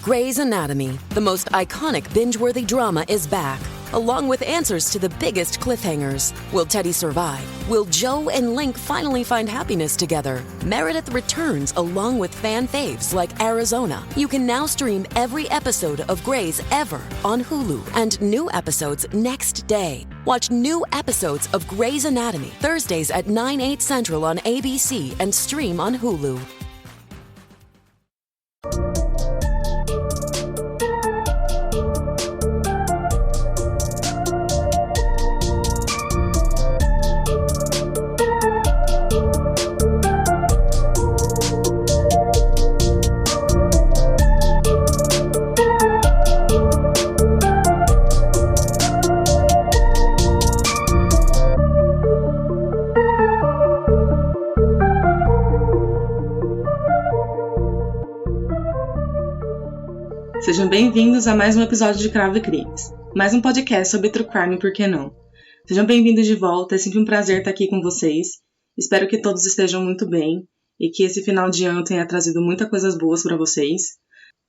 Grey's Anatomy, the most iconic binge-worthy drama, is back, along with answers to the biggest cliffhangers. Will Teddy survive? Will Joe and Link finally find happiness together? Meredith returns along with fan faves like Arizona. You can now stream every episode of Grey's ever on Hulu, and new episodes next day. Watch new episodes of Grey's Anatomy Thursdays at 9/8 Central on ABC and stream on Hulu. Sejam bem-vindos a mais um episódio de Cravo e Crimes, mais um podcast sobre True Crime, por que não? Sejam bem-vindos de volta, é sempre um prazer estar aqui com vocês. Espero que todos estejam muito bem e que esse final de ano tenha trazido muitas coisas boas para vocês.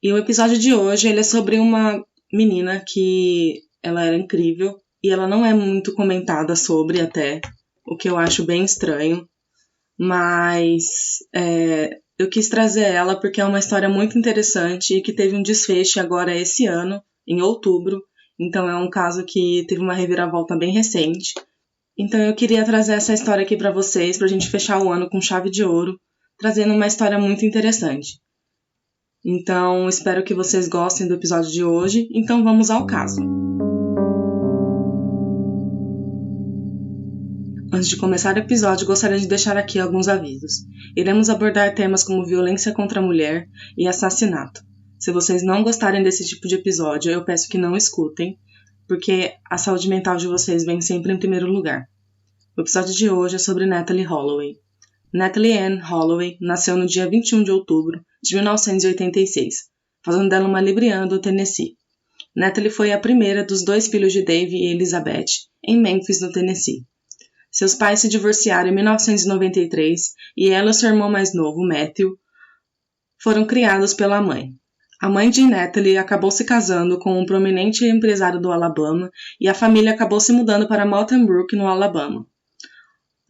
E o episódio de hoje ele é sobre uma menina que ela era incrível e ela não é muito comentada sobre até, o que eu acho bem estranho, mas eu quis trazer ela porque é uma história muito interessante e que teve um desfecho agora esse ano, em outubro. Então é um caso que teve uma reviravolta bem recente. Então eu queria trazer essa história aqui para vocês, pra gente fechar o ano com chave de ouro, trazendo uma história muito interessante. Então espero que vocês gostem do episódio de hoje. Então vamos ao caso. Antes de começar o episódio, gostaria de deixar aqui alguns avisos. Iremos abordar temas como violência contra a mulher e assassinato. Se vocês não gostarem desse tipo de episódio, eu peço que não escutem, porque a saúde mental de vocês vem sempre em primeiro lugar. O episódio de hoje é sobre Natalee Holloway. Natalee Ann Holloway nasceu no dia 21 de outubro de 1986, fazendo dela uma libriana do Tennessee. Natalee foi a primeira dos 2 filhos de Dave e Elizabeth, em Memphis, no Tennessee. Seus pais se divorciaram em 1993 e ela e seu irmão mais novo, Matthew, foram criados pela mãe. A mãe de Natalee acabou se casando com um prominente empresário do Alabama e a família acabou se mudando para Mountain Brook, no Alabama.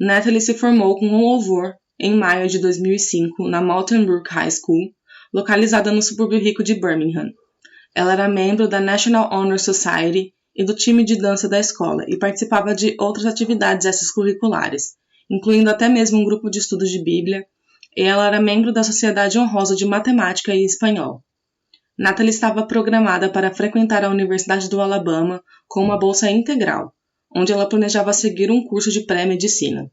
Natalee se formou com louvor em maio de 2005 na Mountain Brook High School, localizada no subúrbio rico de Birmingham. Ela era membro da National Honor Society e do time de dança da escola, e participava de outras atividades extracurriculares, incluindo até mesmo um grupo de estudos de Bíblia, e ela era membro da Sociedade Honrosa de Matemática e Espanhol. Natalee estava programada para frequentar a Universidade do Alabama com uma bolsa integral, onde ela planejava seguir um curso de pré-medicina.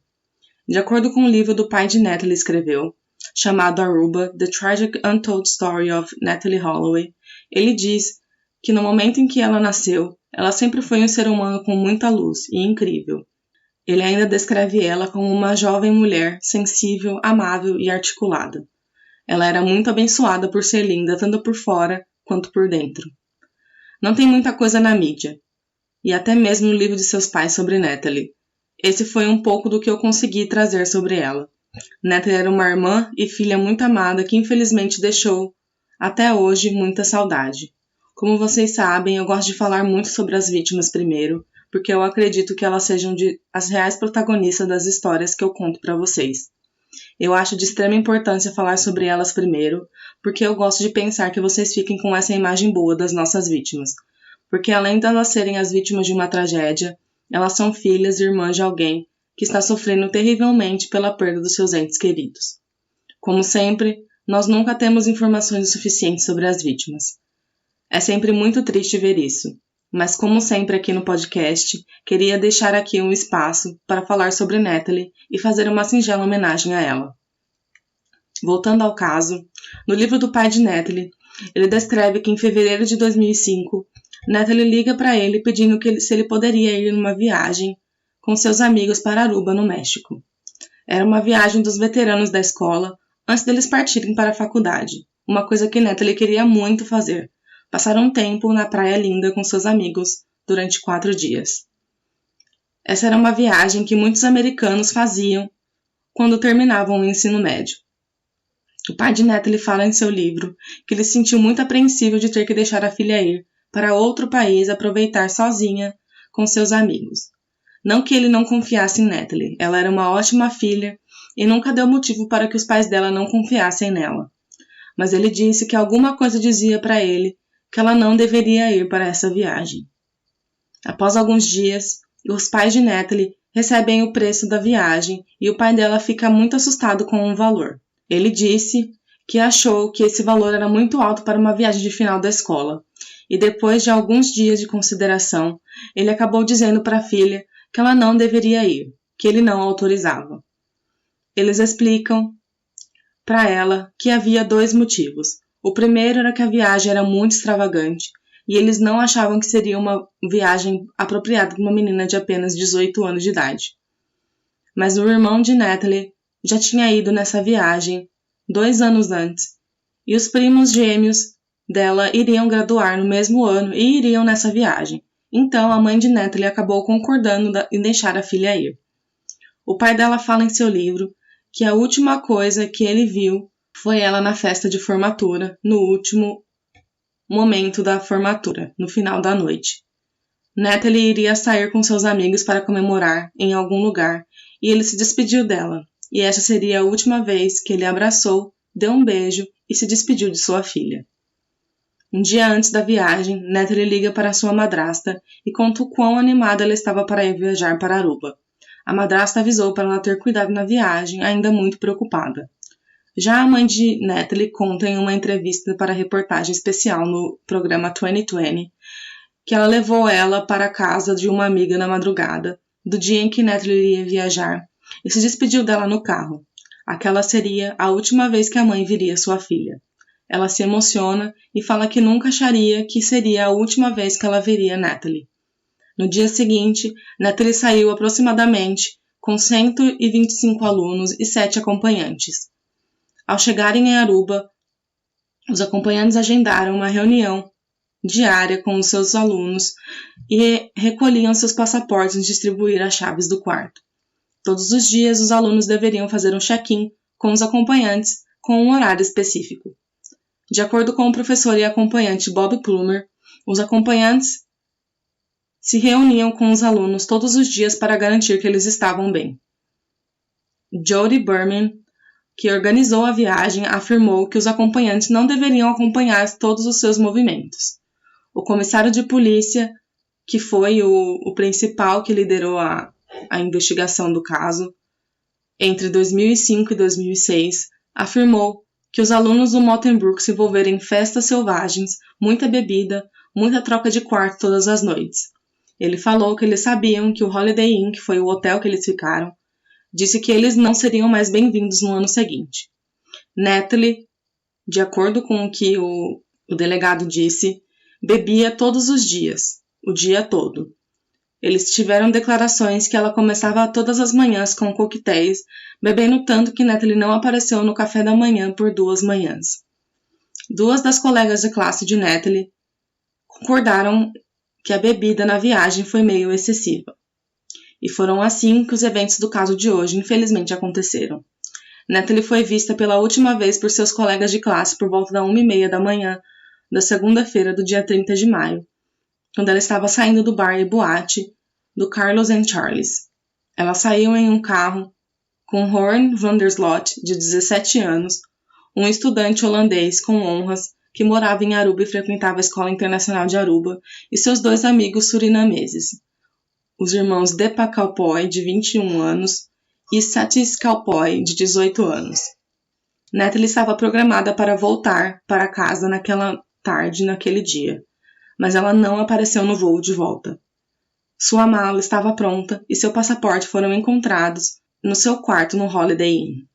De acordo com o livro do pai de Natalee escreveu, chamado Aruba, The Tragic Untold Story of Natalee Holloway, ele diz que no momento em que ela nasceu, ela sempre foi um ser humano com muita luz e incrível. Ele ainda descreve ela como uma jovem mulher sensível, amável e articulada. Ela era muito abençoada por ser linda tanto por fora quanto por dentro. Não tem muita coisa na mídia, e até mesmo no livro de seus pais sobre Natalee. Esse foi um pouco do que eu consegui trazer sobre ela. Natalee era uma irmã e filha muito amada que infelizmente deixou, até hoje, muita saudade. Como vocês sabem, eu gosto de falar muito sobre as vítimas primeiro, porque eu acredito que elas sejam as reais protagonistas das histórias que eu conto para vocês. Eu acho de extrema importância falar sobre elas primeiro, porque eu gosto de pensar que vocês fiquem com essa imagem boa das nossas vítimas. Porque além de elas serem as vítimas de uma tragédia, elas são filhas e irmãs de alguém que está sofrendo terrivelmente pela perda dos seus entes queridos. Como sempre, nós nunca temos informações suficientes sobre as vítimas. É sempre muito triste ver isso, mas como sempre aqui no podcast, queria deixar aqui um espaço para falar sobre Natalee e fazer uma singela homenagem a ela. Voltando ao caso, no livro do pai de Natalee, ele descreve que em fevereiro de 2005, Natalee liga para ele pedindo se ele poderia ir numa viagem com seus amigos para Aruba, no México. Era uma viagem dos veteranos da escola antes deles partirem para a faculdade, uma coisa que Natalee queria muito fazer. Passar um tempo na Praia Linda com seus amigos durante 4 dias. Essa era uma viagem que muitos americanos faziam quando terminavam o ensino médio. O pai de Natalie fala em seu livro que ele se sentiu muito apreensivo de ter que deixar a filha ir para outro país aproveitar sozinha com seus amigos. Não que ele não confiasse em Natalie, ela era uma ótima filha e nunca deu motivo para que os pais dela não confiassem nela. Mas ele disse que alguma coisa dizia para ele que ela não deveria ir para essa viagem. Após alguns dias, os pais de Natalie recebem o preço da viagem e o pai dela fica muito assustado com o valor. Ele disse que achou que esse valor era muito alto para uma viagem de final da escola, e depois de alguns dias de consideração, ele acabou dizendo para a filha que ela não deveria ir, que ele não autorizava. Eles explicam para ela que havia 2 motivos. O primeiro era que a viagem era muito extravagante e eles não achavam que seria uma viagem apropriada para uma menina de apenas 18 anos de idade. Mas o irmão de Natalie já tinha ido nessa viagem 2 anos antes e os primos gêmeos dela iriam graduar no mesmo ano e iriam nessa viagem. Então a mãe de Natalie acabou concordando em deixar a filha ir. O pai dela fala em seu livro que a última coisa que ele viu foi ela na festa de formatura, no último momento da formatura, no final da noite. Natalie iria sair com seus amigos para comemorar em algum lugar e ele se despediu dela, e essa seria a última vez que ele abraçou, deu um beijo e se despediu de sua filha. Um dia antes da viagem, Natalie liga para sua madrasta e conta o quão animada ela estava para ir viajar para Aruba. A madrasta avisou para ela ter cuidado na viagem, ainda muito preocupada. Já a mãe de Natalie conta em uma entrevista para a reportagem especial no programa 2020 que ela levou ela para a casa de uma amiga na madrugada, do dia em que Natalie iria viajar, e se despediu dela no carro. Aquela seria a última vez que a mãe viria sua filha. Ela se emociona e fala que nunca acharia que seria a última vez que ela veria Natalie. No dia seguinte, Natalie saiu aproximadamente com 125 alunos e 7 acompanhantes. Ao chegarem em Aruba, os acompanhantes agendaram uma reunião diária com os seus alunos e recolhiam seus passaportes e distribuíram as chaves do quarto. Todos os dias, os alunos deveriam fazer um check-in com os acompanhantes com um horário específico. De acordo com o professor e acompanhante Bob Plummer, os acompanhantes se reuniam com os alunos todos os dias para garantir que eles estavam bem. Jody Berman, que organizou a viagem, afirmou que os acompanhantes não deveriam acompanhar todos os seus movimentos. O comissário de polícia, que foi o principal que liderou a investigação do caso, entre 2005 e 2006, afirmou que os alunos do Motenbrook se envolveram em festas selvagens, muita bebida, muita troca de quarto todas as noites. Ele falou que eles sabiam que o Holiday Inn, que foi o hotel que eles ficaram, disse que eles não seriam mais bem-vindos no ano seguinte. Natalie, de acordo com o que o delegado disse, bebia todos os dias, o dia todo. Eles tiveram declarações que ela começava todas as manhãs com coquetéis, bebendo tanto que Natalie não apareceu no café da manhã por 2 manhãs. 2 das colegas de classe de Natalie concordaram que a bebida na viagem foi meio excessiva. E foram assim que os eventos do caso de hoje, infelizmente, aconteceram. Natalie foi vista pela última vez por seus colegas de classe por volta da 1h30 da manhã da segunda-feira do dia 30 de maio, quando ela estava saindo do bar e boate do Carlos & Charles. Ela saiu em um carro com Horn van der Slot, de 17 anos, um estudante holandês com honras que morava em Aruba e frequentava a Escola Internacional de Aruba, e seus 2 amigos surinameses, os irmãos Deepa Kalpoy, de 21 anos, e Satish Kalpoy, de 18 anos. Natalie estava programada para voltar para casa naquela tarde, naquele dia, mas ela não apareceu no voo de volta. Sua mala estava pronta e seu passaporte foram encontrados no seu quarto no Holiday Inn.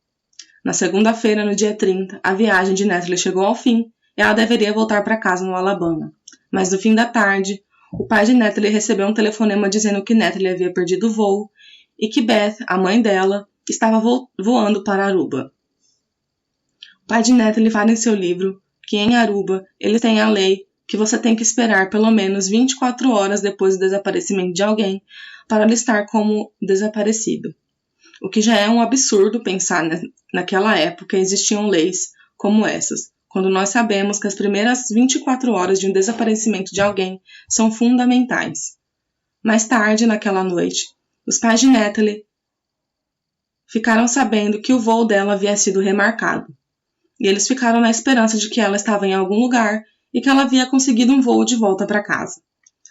Na segunda-feira, no dia 30, a viagem de Natalie chegou ao fim e ela deveria voltar para casa no Alabama. Mas no fim da tarde, o pai de Natalie recebeu um telefonema dizendo que Natalie havia perdido o voo e que Beth, a mãe dela, estava voando para Aruba. O pai de Natalie fala em seu livro que em Aruba eles têm a lei que você tem que esperar pelo menos 24 horas depois do desaparecimento de alguém para listar como desaparecido. O que já é um absurdo pensar naquela época existiam leis como essas, quando nós sabemos que as primeiras 24 horas de um desaparecimento de alguém são fundamentais. Mais tarde, naquela noite, os pais de Natalie ficaram sabendo que o voo dela havia sido remarcado, e eles ficaram na esperança de que ela estava em algum lugar e que ela havia conseguido um voo de volta para casa.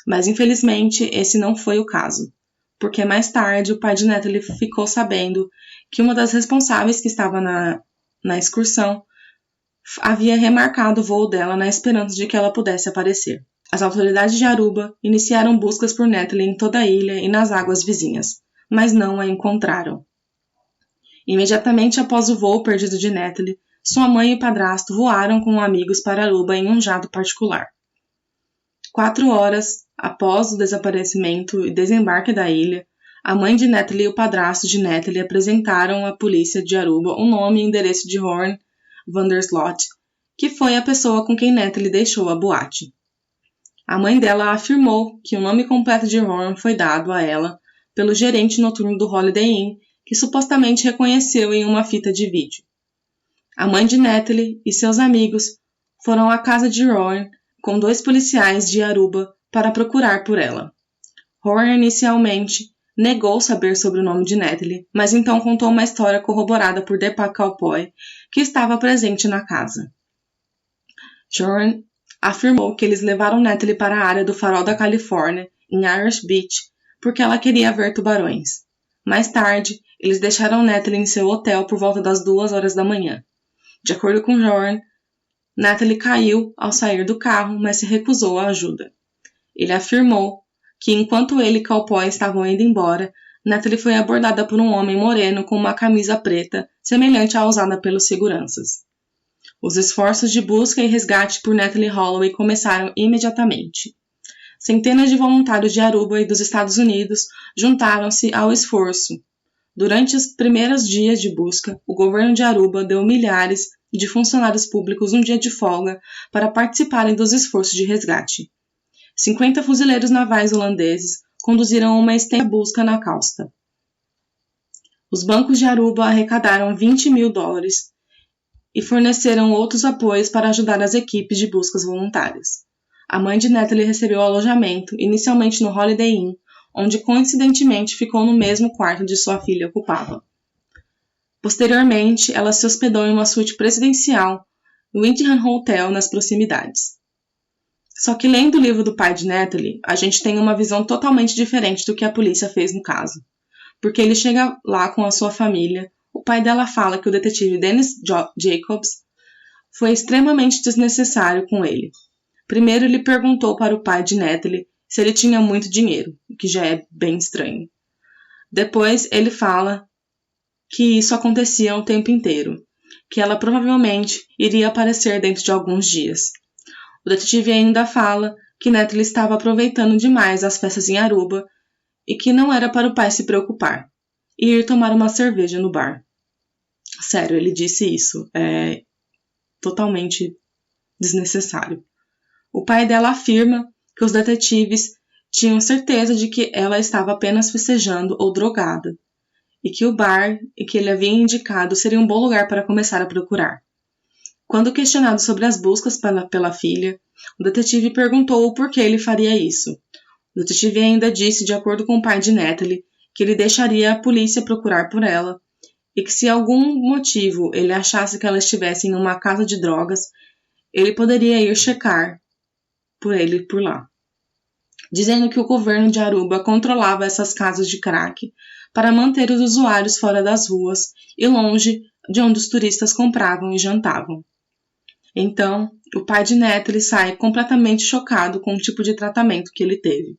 Mas, infelizmente, esse não foi o caso, porque mais tarde o pai de Natalie ficou sabendo que uma das responsáveis que estava na excursão havia remarcado o voo dela na esperança de que ela pudesse aparecer. As autoridades de Aruba iniciaram buscas por Natalie em toda a ilha e nas águas vizinhas, mas não a encontraram. Imediatamente após o voo perdido de Natalie, sua mãe e padrasto voaram com amigos para Aruba em um jato particular. 4 horas após o desaparecimento e desembarque da ilha, a mãe de Natalie e o padrasto de Natalie apresentaram à polícia de Aruba o nome e endereço de Horn Vandersloot, que foi a pessoa com quem Natalie deixou a boate. A mãe dela afirmou que o nome completo de Horn foi dado a ela pelo gerente noturno do Holiday Inn, que supostamente reconheceu em uma fita de vídeo. A mãe de Natalie e seus amigos foram à casa de Horn com 2 policiais de Aruba para procurar por ela. Horn inicialmente negou saber sobre o nome de Natalie, mas então contou uma história corroborada por Deepak Cowpoy, que estava presente na casa. Horn afirmou que eles levaram Natalie para a área do Farol da Califórnia, em Irish Beach, porque ela queria ver tubarões. Mais tarde, eles deixaram Natalie em seu hotel por volta das 2 horas da manhã. De acordo com Horn, Natalie caiu ao sair do carro, mas se recusou à ajuda. Ele afirmou que enquanto ele e Cowpoy estavam indo embora, Natalie foi abordada por um homem moreno com uma camisa preta, semelhante à usada pelos seguranças. Os esforços de busca e resgate por Natalie Holloway começaram imediatamente. Centenas de voluntários de Aruba e dos Estados Unidos juntaram-se ao esforço. Durante os primeiros dias de busca, o governo de Aruba deu milhares de funcionários públicos um dia de folga para participarem dos esforços de resgate. 50 fuzileiros navais holandeses conduziram uma extensa busca na costa. Os bancos de Aruba arrecadaram $20 mil e forneceram outros apoios para ajudar as equipes de buscas voluntárias. A mãe de Natalie recebeu alojamento, inicialmente no Holiday Inn, onde coincidentemente ficou no mesmo quarto onde sua filha ocupava. Posteriormente, ela se hospedou em uma suíte presidencial no Windham Hotel nas proximidades. Só que lendo o livro do pai de Natalie, a gente tem uma visão totalmente diferente do que a polícia fez no caso. Porque ele chega lá com a sua família, o pai dela fala que o detetive Dennis Jacobs foi extremamente desnecessário com ele. Primeiro ele perguntou para o pai de Natalie se ele tinha muito dinheiro, o que já é bem estranho. Depois ele fala que isso acontecia o tempo inteiro, que ela provavelmente iria aparecer dentro de alguns dias. O detetive ainda fala que Natalie estava aproveitando demais as festas em Aruba e que não era para o pai se preocupar e ir tomar uma cerveja no bar. Sério, ele disse isso. É totalmente desnecessário. O pai dela afirma que os detetives tinham certeza de que ela estava apenas festejando ou drogada e que o bar que ele havia indicado seria um bom lugar para começar a procurar. Quando questionado sobre as buscas pela filha, o detetive perguntou o porquê ele faria isso. O detetive ainda disse, de acordo com o pai de Natalie, que ele deixaria a polícia procurar por ela e que se algum motivo ele achasse que ela estivesse em uma casa de drogas, ele poderia ir checar por ele por lá. Dizendo que o governo de Aruba controlava essas casas de crack para manter os usuários fora das ruas e longe de onde os turistas compravam e jantavam. Então, o pai de Natalie sai completamente chocado com o tipo de tratamento que ele teve,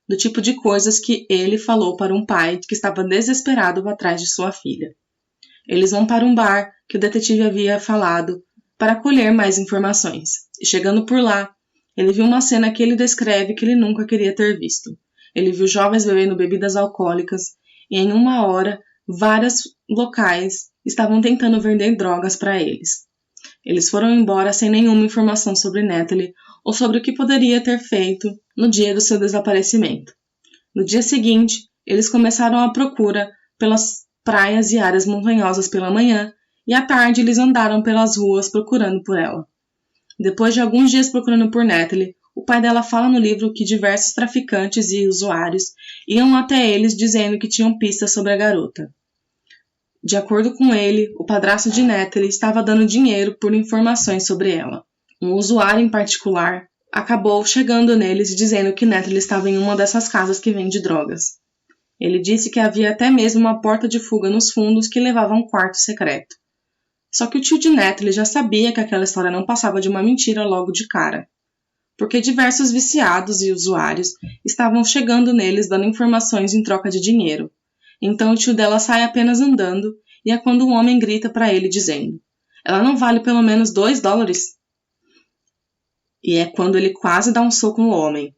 do tipo de coisas que ele falou para um pai que estava desesperado atrás de sua filha. Eles vão para um bar que o detetive havia falado para colher mais informações, e chegando por lá, ele viu uma cena que ele descreve que ele nunca queria ter visto. Ele viu jovens bebendo bebidas alcoólicas e em uma hora, vários locais estavam tentando vender drogas para eles. Eles foram embora sem nenhuma informação sobre Natalie ou sobre o que poderia ter feito no dia do seu desaparecimento. No dia seguinte, eles começaram a procura pelas praias e áreas montanhosas pela manhã e à tarde eles andaram pelas ruas procurando por ela. Depois de alguns dias procurando por Natalie, o pai dela fala no livro que diversos traficantes e usuários iam até eles dizendo que tinham pistas sobre a garota. De acordo com ele, o padrasto de Natalie estava dando dinheiro por informações sobre ela. Um usuário em particular acabou chegando neles e dizendo que Natalie estava em uma dessas casas que vende drogas. Ele disse que havia até mesmo uma porta de fuga nos fundos que levava a um quarto secreto. Só que o tio de Natalie já sabia que aquela história não passava de uma mentira logo de cara, porque diversos viciados e usuários estavam chegando neles dando informações em troca de dinheiro. Então o tio dela sai apenas andando e é quando um homem grita para ele dizendo: "Ela não vale pelo menos $2?" E é quando ele quase dá um soco no homem.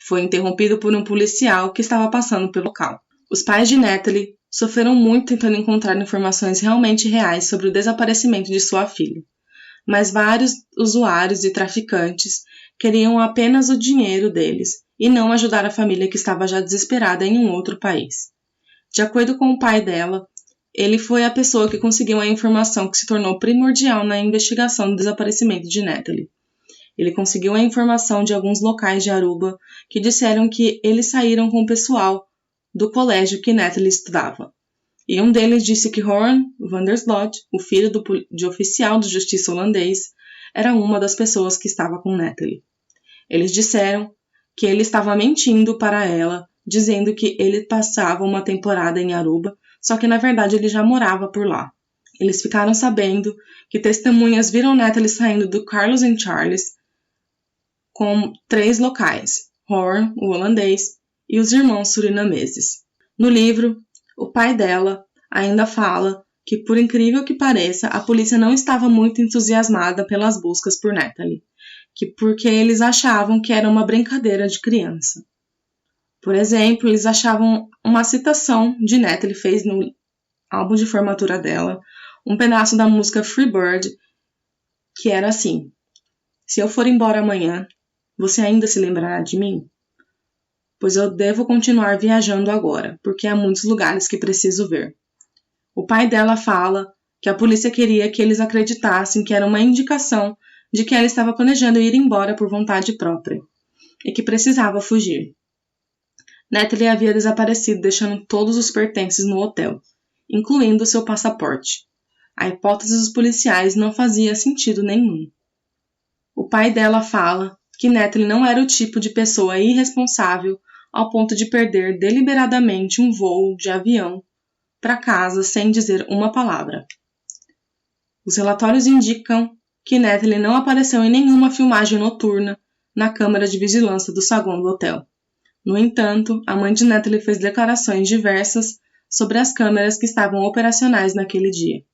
Foi interrompido por um policial que estava passando pelo local. Os pais de Natalie sofreram muito tentando encontrar informações realmente reais sobre o desaparecimento de sua filha, mas vários usuários e traficantes queriam apenas o dinheiro deles e não ajudar a família que estava já desesperada em um outro país. De acordo com o pai dela, ele foi a pessoa que conseguiu a informação que se tornou primordial na investigação do desaparecimento de Natalie. Ele conseguiu a informação de alguns locais de Aruba que disseram que eles saíram com o pessoal do colégio que Natalie estudava. E um deles disse que Horan van der Sloot, o filho de oficial de justiça holandês, era uma das pessoas que estava com Natalie. Eles disseram que ele estava mentindo para ela, dizendo que ele passava uma temporada em Aruba, só que na verdade ele já morava por lá. Eles ficaram sabendo que testemunhas viram Natalie saindo do Carlos & Charles com 3 locais, Horan, o holandês, e os irmãos surinameses. No livro, o pai dela ainda fala que, por incrível que pareça, a polícia não estava muito entusiasmada pelas buscas por Natalie, porque eles achavam que era uma brincadeira de criança. Por exemplo, eles achavam uma citação de Natalie fez no álbum de formatura dela, um pedaço da música Free Bird, que era assim: "Se eu for embora amanhã, você ainda se lembrará de mim? Pois eu devo continuar viajando agora, porque há muitos lugares que preciso ver." O pai dela fala que a polícia queria que eles acreditassem que era uma indicação de que ela estava planejando ir embora por vontade própria e que precisava fugir. Natalie havia desaparecido deixando todos os pertences no hotel, incluindo seu passaporte. A hipótese dos policiais não fazia sentido nenhum. O pai dela fala que Natalie não era o tipo de pessoa irresponsável ao ponto de perder deliberadamente um voo de avião para casa sem dizer uma palavra. Os relatórios indicam que Natalie não apareceu em nenhuma filmagem noturna na câmera de vigilância do saguão do hotel. No entanto, a mãe de Natalie fez declarações diversas sobre as câmeras que estavam operacionais naquele dia.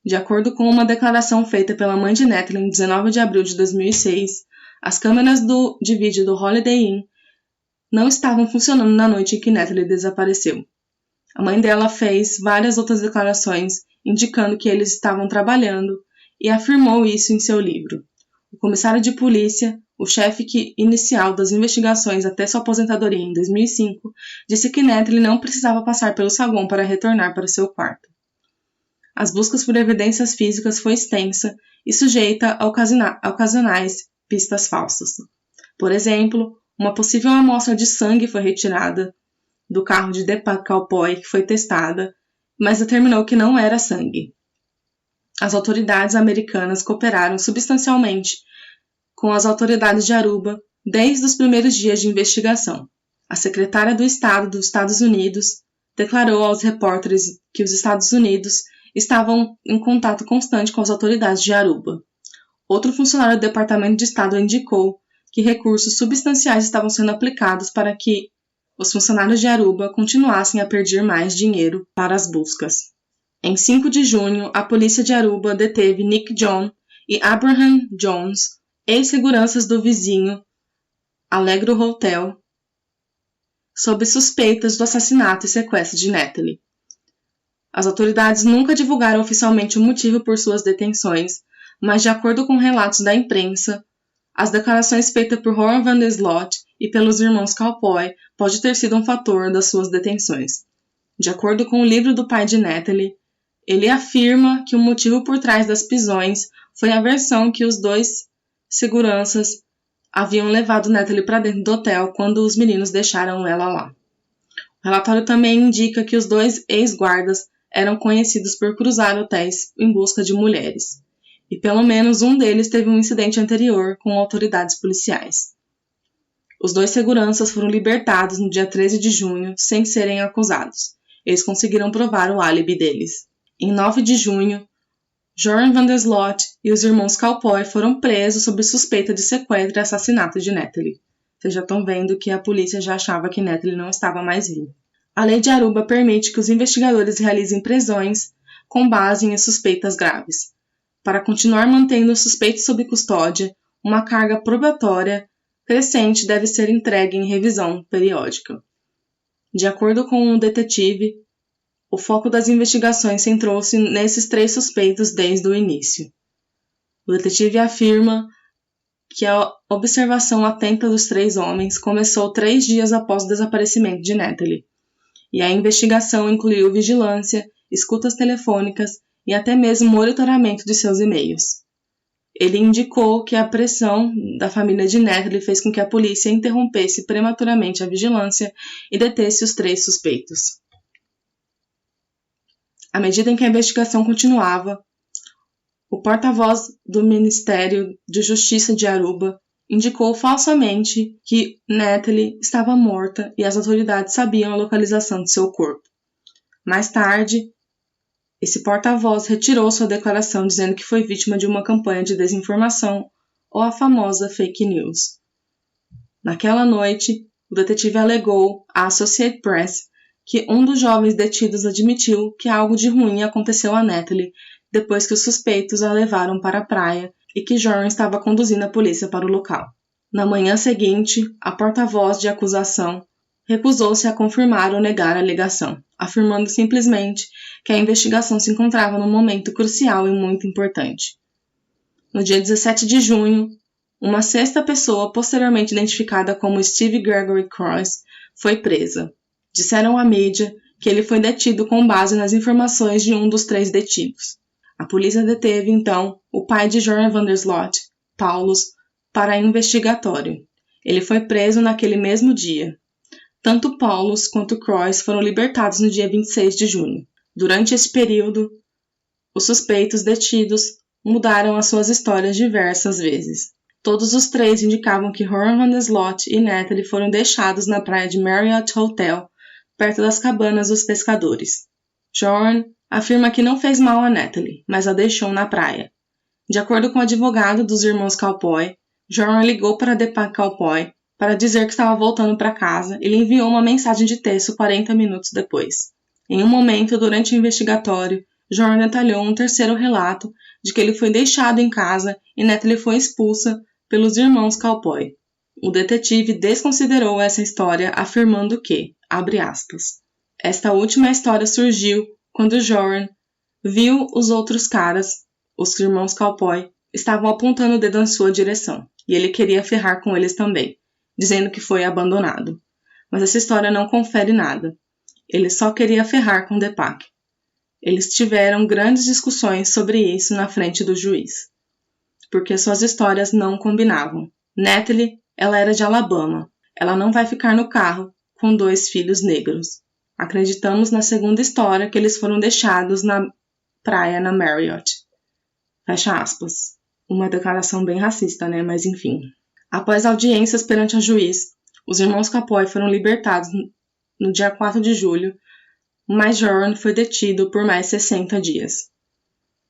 De acordo com uma declaração feita pela mãe de Natalie em 19 de abril de 2006, as câmeras de vídeo do Holiday Inn não estavam funcionando na noite em que Natalie desapareceu. A mãe dela fez várias outras declarações indicando que eles estavam trabalhando e afirmou isso em seu livro. O comissário de polícia, o chefe inicial das investigações até sua aposentadoria em 2005, disse que Natalie não precisava passar pelo saguão para retornar para seu quarto. As buscas por evidências físicas foi extensa e sujeita a ocasionais pistas falsas. Por exemplo, uma possível amostra de sangue foi retirada do carro de Deepak Kalpoy que foi testada, mas determinou que não era sangue. As autoridades americanas cooperaram substancialmente com as autoridades de Aruba desde os primeiros dias de investigação. A secretária do Estado dos Estados Unidos declarou aos repórteres que os Estados Unidos estavam em contato constante com as autoridades de Aruba. Outro funcionário do Departamento de Estado indicou que recursos substanciais estavam sendo aplicados para que os funcionários de Aruba continuassem a perder mais dinheiro para as buscas. Em 5 de junho, a polícia de Aruba deteve Nick John e Abraham Jones, ex-seguranças do vizinho Allegro Hotel, sob suspeitas do assassinato e sequestro de Natalie. As autoridades nunca divulgaram oficialmente o motivo por suas detenções, mas de acordo com relatos da imprensa, as declarações feitas por Horan van der Sloot e pelos irmãos Kalpoy pode ter sido um fator das suas detenções. De acordo com o livro do pai de Natalie, Ele afirma que o motivo por trás das prisões foi a versão que os 2 seguranças haviam levado Natalie para dentro do hotel quando os meninos deixaram ela lá. O relatório também indica que os 2 ex-guardas eram conhecidos por cruzar hotéis em busca de mulheres, e pelo menos um deles teve um incidente anterior com autoridades policiais. Os 2 seguranças foram libertados no dia 13 de junho sem serem acusados. Eles conseguiram provar o álibi deles. Em 9 de junho, Joran van der Sloot e os irmãos Cowpoy foram presos sob suspeita de sequestro e assassinato de Natalie. Vocês já estão vendo que a polícia já achava que Natalie não estava mais viva. A lei de Aruba permite que os investigadores realizem prisões com base em suspeitas graves. Para continuar mantendo os suspeitos sob custódia, uma carga probatória crescente deve ser entregue em revisão periódica. De acordo com o detetive, o foco das investigações centrou-se nesses 3 suspeitos desde o início. O detetive afirma que a observação atenta dos 3 homens começou 3 dias após o desaparecimento de Natalie, e a investigação incluiu vigilância, escutas telefônicas e até mesmo monitoramento de seus e-mails. Ele indicou que a pressão da família de Natalie fez com que a polícia interrompesse prematuramente a vigilância e detesse os 3 suspeitos. À medida em que a investigação continuava, o porta-voz do Ministério de Justiça de Aruba indicou falsamente que Natalie estava morta e as autoridades sabiam a localização de seu corpo. Mais tarde, esse porta-voz retirou sua declaração dizendo que foi vítima de uma campanha de desinformação ou a famosa fake news. Naquela noite, o detetive alegou à Associated Press que um dos jovens detidos admitiu que algo de ruim aconteceu a Natalie depois que os suspeitos a levaram para a praia e que Joran estava conduzindo a polícia para o local. Na manhã seguinte, a porta-voz de acusação recusou-se a confirmar ou negar a alegação, afirmando simplesmente que a investigação se encontrava num momento crucial e muito importante. No dia 17 de junho, uma 6ª pessoa, posteriormente identificada como Steve Gregory Cross, foi presa. Disseram à mídia que ele foi detido com base nas informações de um dos 3 detidos. A polícia deteve, então, o pai de Joran van der Sloot, Paulus, para investigatório. Ele foi preso naquele mesmo dia. Tanto Paulus quanto Cross foram libertados no dia 26 de junho. Durante esse período, os suspeitos detidos mudaram as suas histórias diversas vezes. Todos os 3 indicavam que Joran van der Sloot e Natalie foram deixados na praia de Marriott Hotel, perto das cabanas dos pescadores. Joran afirma que não fez mal a Natalie, mas a deixou na praia. De acordo com o advogado dos irmãos Cowpoy, Joran ligou para Deepak Cowpoy para dizer que estava voltando para casa e lhe enviou uma mensagem de texto 40 minutos depois. Em um momento, durante o investigatório, Joran detalhou um terceiro relato de que ele foi deixado em casa e Natalie foi expulsa pelos irmãos Cowpoy. O detetive desconsiderou essa história, afirmando que, abre aspas, esta última história surgiu quando Joran viu os outros caras, os irmãos Cowpoy, estavam apontando o dedo na sua direção, e ele queria ferrar com eles também, dizendo que foi abandonado. Mas essa história não confere nada. Ele só queria ferrar com Deepak. Eles tiveram grandes discussões sobre isso na frente do juiz, porque suas histórias não combinavam. Natalie, ela era de Alabama. Ela não vai ficar no carro com 2 filhos negros. Acreditamos na segunda história que eles foram deixados na praia na Marriott. Fecha aspas. Uma declaração bem racista, né? Mas enfim. Após audiências perante a juiz, os irmãos Cowpoy foram libertados no dia 4 de julho, mas Joran foi detido por mais 60 dias.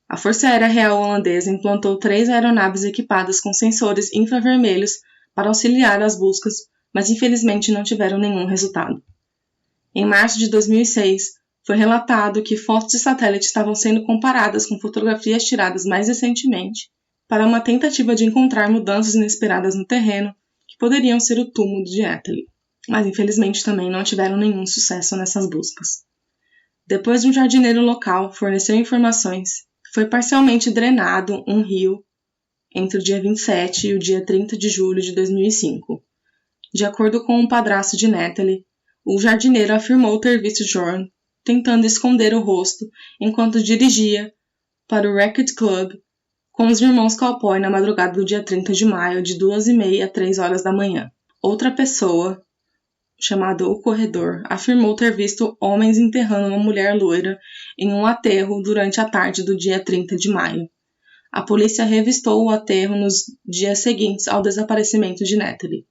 A Força Aérea Real Holandesa implantou 3 aeronaves equipadas com sensores infravermelhos para auxiliar as buscas, mas infelizmente não tiveram nenhum resultado. Em março de 2006, foi relatado que fotos de satélite estavam sendo comparadas com fotografias tiradas mais recentemente para uma tentativa de encontrar mudanças inesperadas no terreno que poderiam ser o túmulo de Natalie, mas infelizmente também não tiveram nenhum sucesso nessas buscas. Depois de um jardineiro local fornecer informações, foi parcialmente drenado um rio entre o dia 27 e o dia 30 de julho de 2005. De acordo com um padrasto de Natalie, o jardineiro afirmou ter visto Joran tentando esconder o rosto enquanto dirigia para o Racquet Club com os irmãos Cowpoy na madrugada do dia 30 de maio, de 2h30 a 3 horas da manhã. Outra pessoa, chamada O Corredor, afirmou ter visto homens enterrando uma mulher loira em um aterro durante a tarde do dia 30 de maio. A polícia revistou o aterro nos dias seguintes ao desaparecimento de Natalie.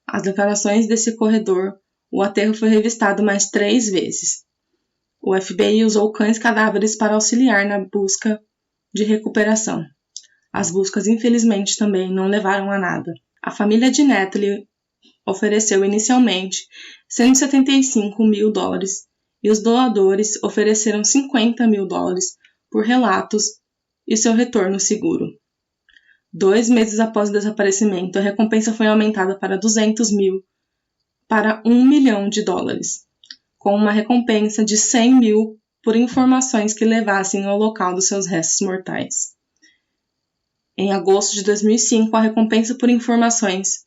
As declarações desse corredor, o aterro foi revistado mais 3 vezes. O FBI usou cães cadáveres para auxiliar na busca de recuperação. As buscas, infelizmente, também não levaram a nada. A família de Natalie ofereceu inicialmente $175 mil e os doadores ofereceram $50 mil por relatos e seu retorno seguro. 2 meses após o desaparecimento, a recompensa foi aumentada para $200 mil para $1 milhão, com uma recompensa de $100 mil por informações que levassem ao local dos seus restos mortais. Em agosto de 2005, a recompensa por informações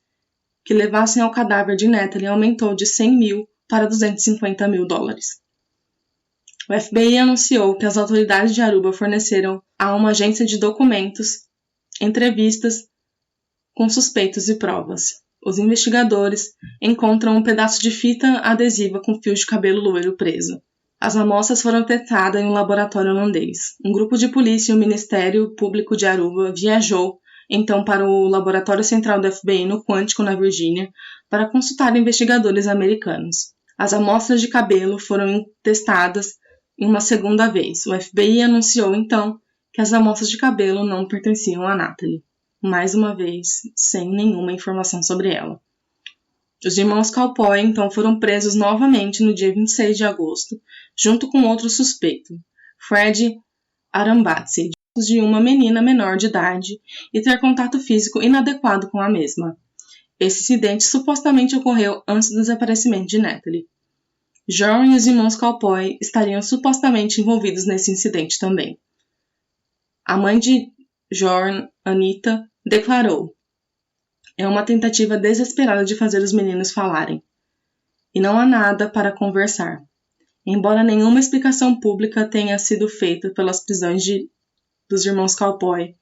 que levassem ao cadáver de Natalie aumentou de $100 mil para $250 mil. O FBI anunciou que as autoridades de Aruba forneceram a uma agência de documentos entrevistas com suspeitos e provas. Os investigadores encontram um pedaço de fita adesiva com fio de cabelo loiro preso. As amostras foram testadas em um laboratório holandês. Um grupo de polícia e o Ministério Público de Aruba viajou então para o Laboratório Central do FBI no Quantico, na Virgínia, para consultar investigadores americanos. As amostras de cabelo foram testadas em uma segunda vez. O FBI anunciou então que as amostras de cabelo não pertenciam a Natalie, mais uma vez sem nenhuma informação sobre ela. Os irmãos Cowpoy então foram presos novamente no dia 26 de agosto, junto com outro suspeito, Fred Arambatsi, de uma menina menor de idade e ter contato físico inadequado com a mesma. Esse incidente supostamente ocorreu antes do desaparecimento de Natalie. John e os irmãos Cowpoy estariam supostamente envolvidos nesse incidente também. A mãe de John, Anita, declarou: "É uma tentativa desesperada de fazer os meninos falarem. E não há nada para conversar. Embora nenhuma explicação pública tenha sido feita pelas prisões dos irmãos Cowpoy,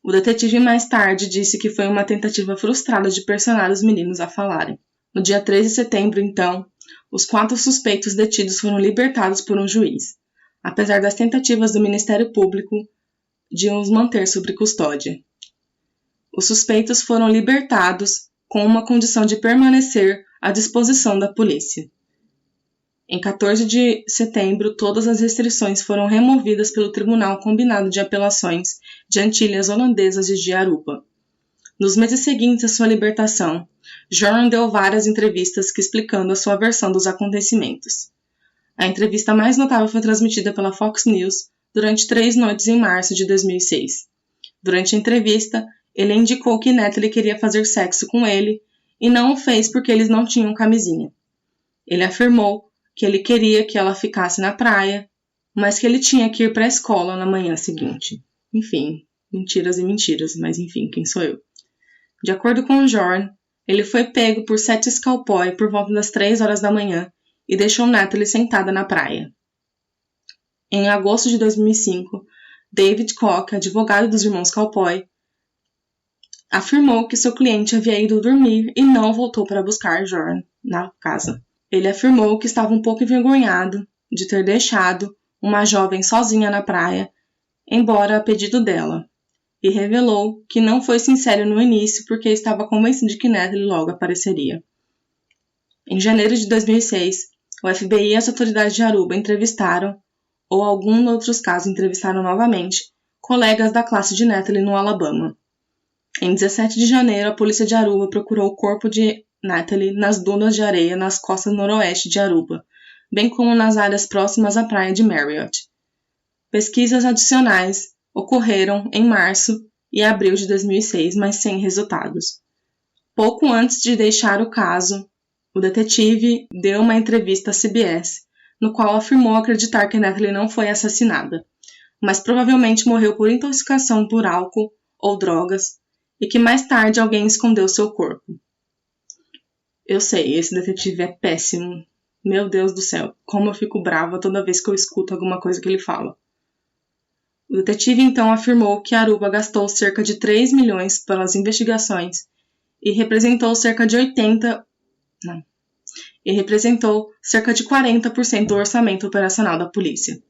o detetive mais tarde disse que foi uma tentativa frustrada de pressionar os meninos a falarem. No dia 3 de setembro, então, os 4 suspeitos detidos foram libertados por um juiz, apesar das tentativas do Ministério Público de os manter sob custódia. Os suspeitos foram libertados com uma condição de permanecer à disposição da polícia. Em 14 de setembro, todas as restrições foram removidas pelo Tribunal Combinado de Apelações de Antilhas Holandesas e de Aruba. Nos meses seguintes à sua libertação, John deu várias entrevistas explicando a sua versão dos acontecimentos. A entrevista mais notável foi transmitida pela Fox News durante 3 noites em março de 2006. Durante a entrevista, ele indicou que Natalie queria fazer sexo com ele e não o fez porque eles não tinham camisinha. Ele afirmou que ele queria que ela ficasse na praia, mas que ele tinha que ir para a escola na manhã seguinte. Enfim, mentiras e mentiras, mas enfim, quem sou eu? De acordo com John, ele foi pego por 7 Cowpoy por volta das 3 horas da manhã e deixou Natalie sentada na praia. Em agosto de 2005, David Koch, advogado dos irmãos Cowpoy, afirmou que seu cliente havia ido dormir e não voltou para buscar John na casa. Ele afirmou que estava um pouco envergonhado de ter deixado uma jovem sozinha na praia, embora a pedido dela, e revelou que não foi sincero no início porque estava convencido de que Natalie logo apareceria. Em janeiro de 2006, o FBI e as autoridades de Aruba entrevistaram, ou alguns outros casos entrevistaram novamente, colegas da classe de Natalie no Alabama. Em 17 de janeiro, a polícia de Aruba procurou o corpo de Natalie nas dunas de areia nas costas noroeste de Aruba, bem como nas áreas próximas à praia de Marriott. Pesquisas adicionais ocorreram em março e abril de 2006, mas sem resultados. Pouco antes de deixar o caso, o detetive deu uma entrevista à CBS, no qual afirmou acreditar que Natalie não foi assassinada, mas provavelmente morreu por intoxicação por álcool ou drogas e que mais tarde alguém escondeu seu corpo. Eu sei, esse detetive é péssimo, Meu Deus do céu, como eu fico brava toda vez que eu escuto alguma coisa que ele fala. O detetive então afirmou que Aruba gastou cerca de 3 milhões pelas investigações e representou cerca de 40% do orçamento operacional da polícia.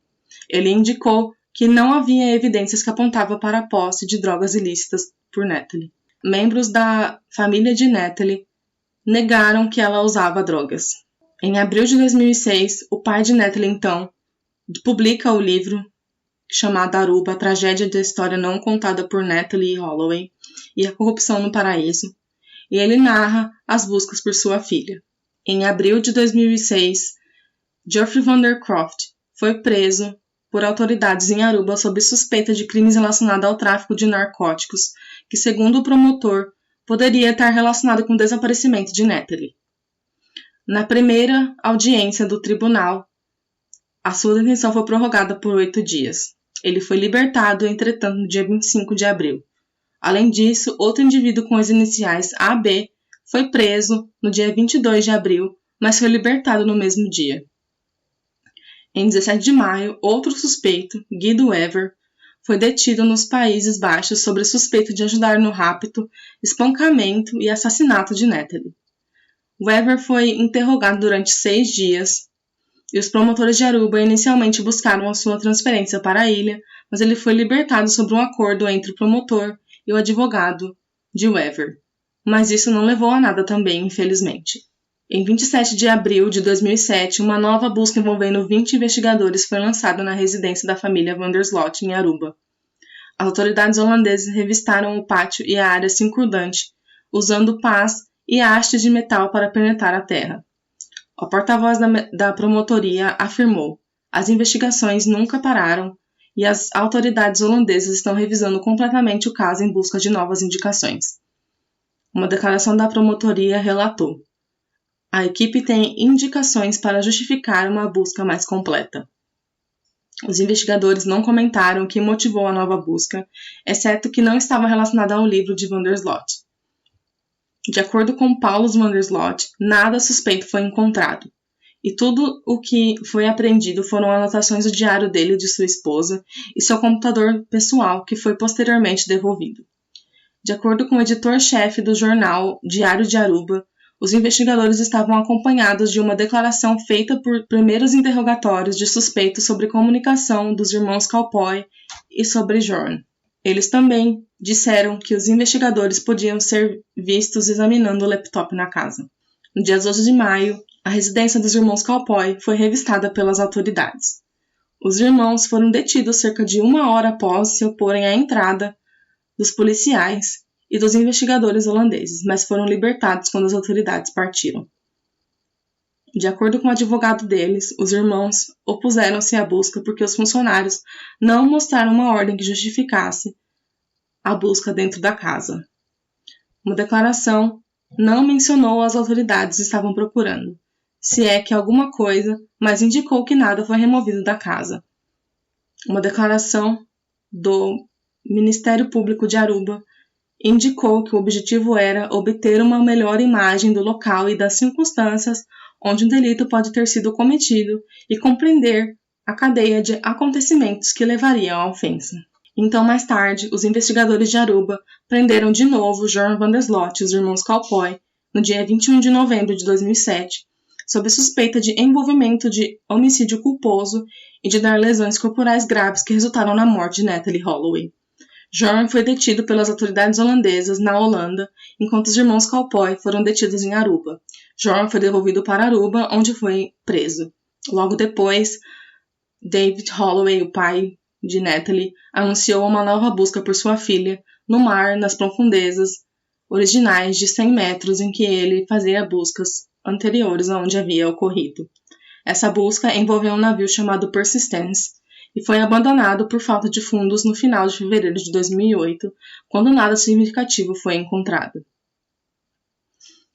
Ele indicou que não havia evidências que apontavam para a posse de drogas ilícitas por Natalie. Membros da família de Natalie negaram que ela usava drogas. Em abril de 2006, o pai de Natalie, então, publica o livro chamado Aruba, a tragédia da história não contada por Natalie Holloway e a corrupção no paraíso, e ele narra as buscas por sua filha. Em abril de 2006, Geoffrey Vandercroft foi preso por autoridades em Aruba sob suspeita de crimes relacionados ao tráfico de narcóticos, que, segundo o promotor, poderia estar relacionado com o desaparecimento de Natalie. Na primeira audiência do tribunal, a sua detenção foi prorrogada por 8 dias. Ele foi libertado, entretanto, no dia 25 de abril. Além disso, outro indivíduo com as iniciais AB foi preso no dia 22 de abril, mas foi libertado no mesmo dia. Em 17 de maio, outro suspeito, Guido Wever, foi detido nos Países Baixos sob suspeita de ajudar no rapto, espancamento e assassinato de Natalie. Wever foi interrogado durante 6 dias e os promotores de Aruba inicialmente buscaram a sua transferência para a ilha, mas ele foi libertado sob um acordo entre o promotor e o advogado de Wever. Mas isso não levou a nada também, infelizmente. Em 27 de abril de 2007, uma nova busca envolvendo 20 investigadores foi lançada na residência da família Van der Sloot, em Aruba. As autoridades holandesas revistaram o pátio e a área circundante, usando pás e hastes de metal para penetrar a terra. O porta-voz da promotoria afirmou: as investigações nunca pararam e as autoridades holandesas estão revisando completamente o caso em busca de novas indicações. Uma declaração da promotoria relatou: a equipe tem indicações para justificar uma busca mais completa. Os investigadores não comentaram o que motivou a nova busca, exceto que não estava relacionada ao livro de Van der Sloot. De acordo com Paulus Van der Sloot, nada suspeito foi encontrado, e tudo o que foi apreendido foram anotações do diário dele e de sua esposa e seu computador pessoal, que foi posteriormente devolvido. De acordo com o editor-chefe do jornal Diário de Aruba, os investigadores estavam acompanhados de uma declaração feita por primeiros interrogatórios de suspeitos sobre comunicação dos irmãos Cowpoy e sobre Jorn. Eles também disseram que os investigadores podiam ser vistos examinando o laptop na casa. No dia 12 de maio, a residência dos irmãos Cowpoy foi revistada pelas autoridades. Os irmãos foram detidos cerca de 1 hora após se oporem à entrada dos policiais e dos investigadores holandeses, mas foram libertados quando as autoridades partiram. De acordo com o advogado deles, os irmãos opuseram-se à busca porque os funcionários não mostraram uma ordem que justificasse a busca dentro da casa. Uma declaração não mencionou as autoridades que estavam procurando, se é que alguma coisa, mas indicou que nada foi removido da casa. Uma declaração do Ministério Público de Aruba indicou que o objetivo era obter uma melhor imagem do local e das circunstâncias onde um delito pode ter sido cometido e compreender a cadeia de acontecimentos que levariam à ofensa. Então, mais tarde, os investigadores de Aruba prenderam de novo Jorn Van der Sloot e os irmãos Cowpoy no dia 21 de novembro de 2007, sob suspeita de envolvimento de homicídio culposo e de dar lesões corporais graves que resultaram na morte de Natalie Holloway. Jorn foi detido pelas autoridades holandesas na Holanda, enquanto os irmãos Cowpoy foram detidos em Aruba. Jorn foi devolvido para Aruba, onde foi preso. Logo depois, David Holloway, o pai de Natalie, anunciou uma nova busca por sua filha no mar, nas profundezas originais de 100 metros em que ele fazia buscas anteriores aonde havia ocorrido. Essa busca envolveu um navio chamado Persistence, e foi abandonado por falta de fundos no final de fevereiro de 2008, quando nada significativo foi encontrado.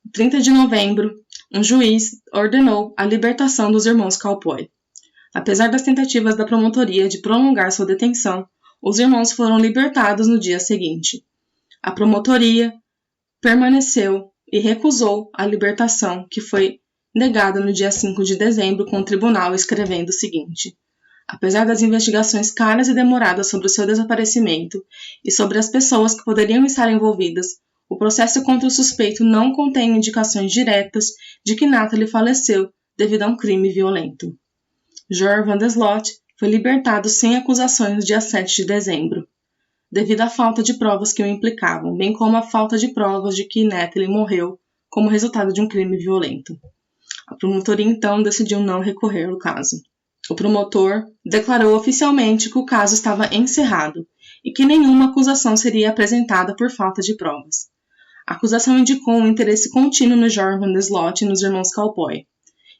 Em 30 de novembro, um juiz ordenou a libertação dos irmãos Cowpoy. Apesar das tentativas da promotoria de prolongar sua detenção, os irmãos foram libertados no dia seguinte. A promotoria permaneceu e recusou a libertação, que foi negada no dia 5 de dezembro com o tribunal, escrevendo o seguinte: apesar das investigações caras e demoradas sobre o seu desaparecimento e sobre as pessoas que poderiam estar envolvidas, o processo contra o suspeito não contém indicações diretas de que Natalie faleceu devido a um crime violento. Jorn van der Sloot foi libertado sem acusações no dia 7 de dezembro, devido à falta de provas que o implicavam, bem como à falta de provas de que Natalie morreu como resultado de um crime violento. A promotoria então decidiu não recorrer ao caso. O promotor declarou oficialmente que o caso estava encerrado e que nenhuma acusação seria apresentada por falta de provas. A acusação indicou um interesse contínuo no Jorn van der Sloot e nos irmãos Cowboy,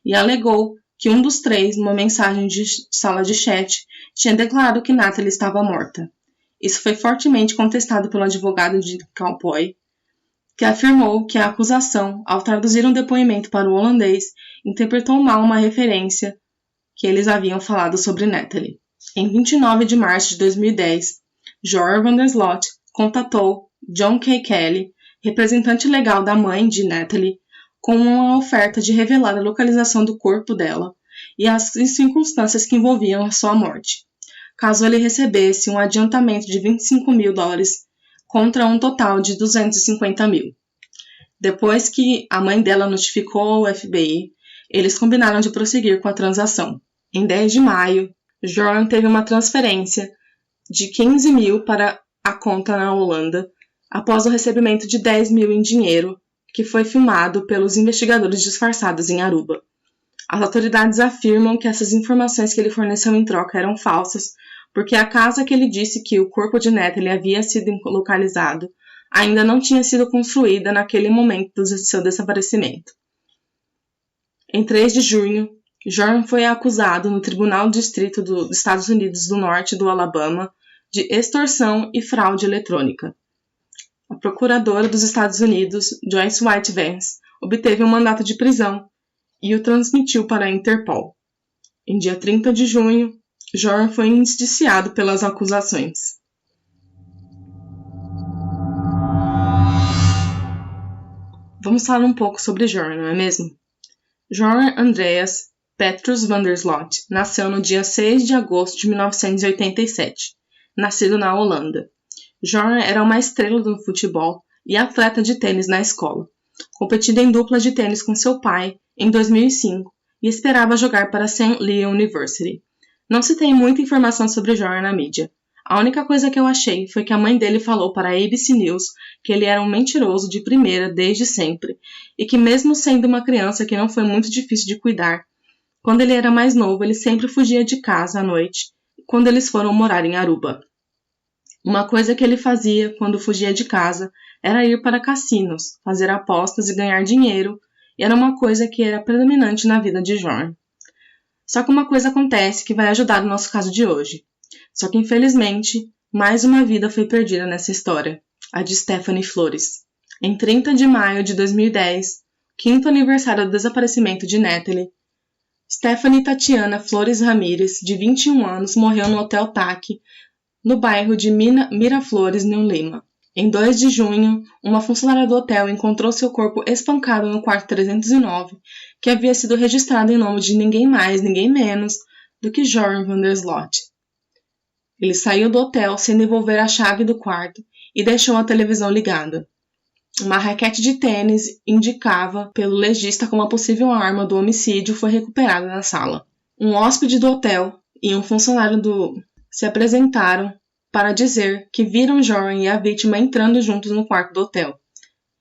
e alegou que um dos três, numa mensagem de sala de chat, tinha declarado que Natalie estava morta. Isso foi fortemente contestado pelo advogado de Cowboy, que afirmou que a acusação, ao traduzir um depoimento para o holandês, interpretou mal uma referência que eles haviam falado sobre Natalie. Em 29 de março de 2010, Jorn van der Sloot contatou John K. Kelly, representante legal da mãe de Natalie, com uma oferta de revelar a localização do corpo dela e as circunstâncias que envolviam a sua morte, caso ele recebesse um adiantamento de $25 mil contra um total de $250 mil. Depois que a mãe dela notificou o FBI, eles combinaram de prosseguir com a transação. Em 10 de maio, Jorn teve uma transferência de $15 mil para a conta na Holanda, após o recebimento de $10 mil em dinheiro, que foi filmado pelos investigadores disfarçados em Aruba. As autoridades afirmam que essas informações que ele forneceu em troca eram falsas, porque a casa que ele disse que o corpo de Natalie havia sido localizado ainda não tinha sido construída naquele momento do seu desaparecimento. Em 3 de junho, Jorn foi acusado no Tribunal Distrito dos Estados Unidos do Norte do Alabama de extorsão e fraude eletrônica. A procuradora dos Estados Unidos, Joyce White Vance, obteve um mandato de prisão e o transmitiu para a Interpol. Em dia 30 de junho, Jorn foi indiciado pelas acusações. Vamos falar um pouco sobre Jorn, não é mesmo? Jorn Andreas Petrus van der Sloot nasceu no dia 6 de agosto de 1987, nascido na Holanda. Jorn era uma estrela do futebol e atleta de tênis na escola, competindo em dupla de tênis com seu pai em 2005 e esperava jogar para St. Leo University. Não se tem muita informação sobre Jorn na mídia. A única coisa que eu achei foi que a mãe dele falou para a ABC News que ele era um mentiroso de primeira desde sempre e que mesmo sendo uma criança que não foi muito difícil de cuidar, quando ele era mais novo ele sempre fugia de casa à noite quando eles foram morar em Aruba. Uma coisa que ele fazia quando fugia de casa era ir para cassinos, fazer apostas e ganhar dinheiro, e era uma coisa que era predominante na vida de Jorn. Só que uma coisa acontece que vai ajudar no nosso caso de hoje. Só que, infelizmente, mais uma vida foi perdida nessa história, a de Stephanie Flores. Em 30 de maio de 2010, quinto aniversário do desaparecimento de Natalie, Stephanie Tatiana Flores Ramírez, de 21 anos, morreu no Hotel TAC, no bairro de Miraflores, em Lima. Em 2 de junho, uma funcionária do hotel encontrou seu corpo espancado no quarto 309, que havia sido registrado em nome de ninguém mais, ninguém menos do que Jorn van der Sloot. Ele saiu do hotel sem devolver a chave do quarto e deixou a televisão ligada. Uma raquete de tênis indicava pelo legista como a possível arma do homicídio foi recuperada na sala. Um hóspede do hotel e um funcionário se apresentaram para dizer que viram Jorn e a vítima entrando juntos no quarto do hotel.